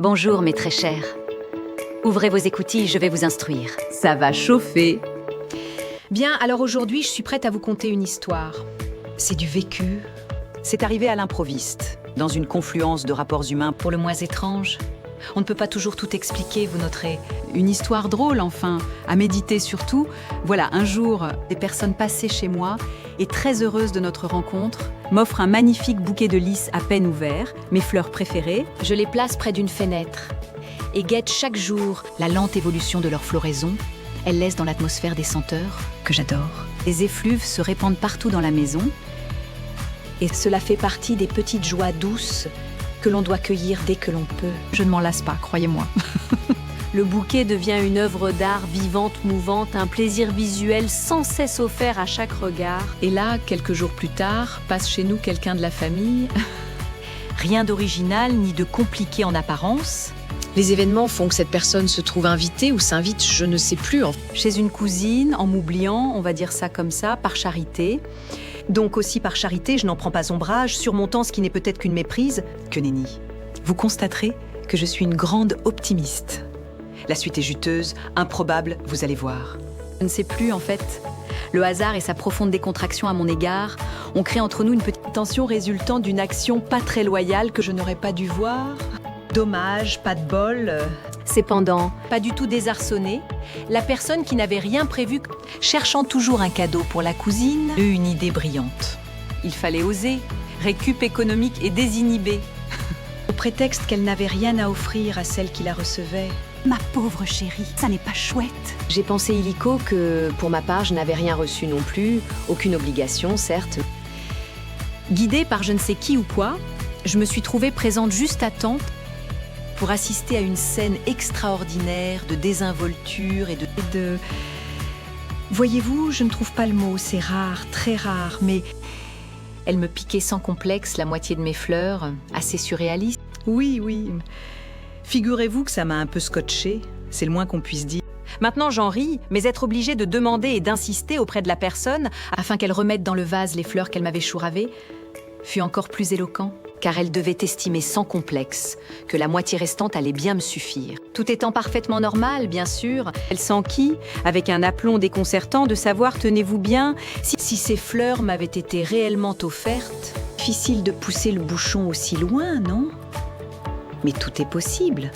Bonjour mes très chers. Ouvrez vos écoutilles, je vais vous instruire. Ça va chauffer. Bien, alors aujourd'hui, je suis prête à vous conter une histoire. C'est du vécu. C'est arrivé à l'improviste, dans une confluence de rapports humains. Pour le moins étrange. On ne peut pas toujours tout expliquer, vous noterez. Une histoire drôle, enfin, à méditer surtout. Voilà, un jour, des personnes passées chez moi et très heureuses de notre rencontre m'offrent un magnifique bouquet de lys à peine ouvert, mes fleurs préférées. Je les place près d'une fenêtre et guette chaque jour la lente évolution de leur floraison. Elles laissent dans l'atmosphère des senteurs que j'adore. Les effluves se répandent partout dans la maison. Et cela fait partie des petites joies douces que l'on doit cueillir dès que l'on peut. Je ne m'en lasse pas, croyez-moi. Le bouquet devient une œuvre d'art vivante, mouvante, un plaisir visuel sans cesse offert à chaque regard. Et là, quelques jours plus tard, passe chez nous quelqu'un de la famille. Rien d'original ni de compliqué en apparence. Les événements font que cette personne se trouve invitée ou s'invite, je ne sais plus. Chez une cousine, en m'oubliant, on va dire ça comme ça, par charité. Donc aussi par charité, je n'en prends pas ombrage, surmontant ce qui n'est peut-être qu'une méprise. Que nenni. Vous constaterez que je suis une grande optimiste. La suite est juteuse, improbable, vous allez voir. Je ne sais plus, en fait. Le hasard et sa profonde décontraction à mon égard ont créé entre nous une petite tension résultant d'une action pas très loyale que je n'aurais pas dû voir. Dommage, pas de bol. Cependant, Pas du tout désarçonnée, la personne qui n'avait rien prévu, Cherchant toujours un cadeau pour la cousine, eut une idée brillante. il fallait oser. Récup économique et désinhibé. Au prétexte qu'elle n'avait rien à offrir à celle qui la recevait. Ma pauvre chérie, ça n'est pas chouette. j'ai pensé illico que, pour ma part, je n'avais rien reçu non plus, aucune obligation, certes. Guidée par je ne sais qui ou quoi, je me suis trouvée présente juste à temps pour assister à une scène extraordinaire de désinvolture et de... Voyez-vous, je ne trouve pas le mot, c'est rare, très rare, mais Elle me piquait sans complexe la moitié de mes fleurs, assez surréaliste. oui. Figurez-vous que ça m'a un peu scotché, c'est le moins qu'on puisse dire. Maintenant j'en ris, mais être obligée de demander et d'insister auprès de la personne Afin qu'elle remette dans le vase les fleurs qu'elle m'avait chouravées, fut encore plus éloquent. Car elle devait estimer sans complexe que la moitié restante allait bien me suffire. Tout étant parfaitement normal, bien sûr, elle s'enquit, avec un aplomb déconcertant, de savoir, tenez-vous bien, si ces fleurs m'avaient été réellement offertes, Difficile de pousser le bouchon aussi loin, non? Mais tout est possible.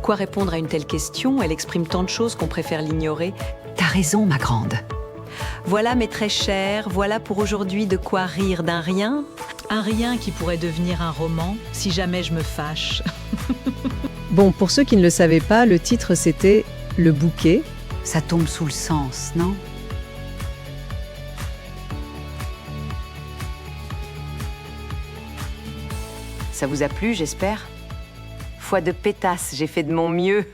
quoi répondre à une telle question. Elle exprime tant de choses qu'on préfère l'ignorer. T'as raison, ma grande. Voilà mes très chers, voilà pour aujourd'hui de quoi rire d'un rien. Un rien qui pourrait devenir un roman, si jamais je me fâche. Bon, pour ceux qui ne le savaient pas, le titre c'était Le bouquet. Ça tombe sous le sens, non? Ça vous a plu, j'espère? Foi de pétasse, j'ai fait de mon mieux.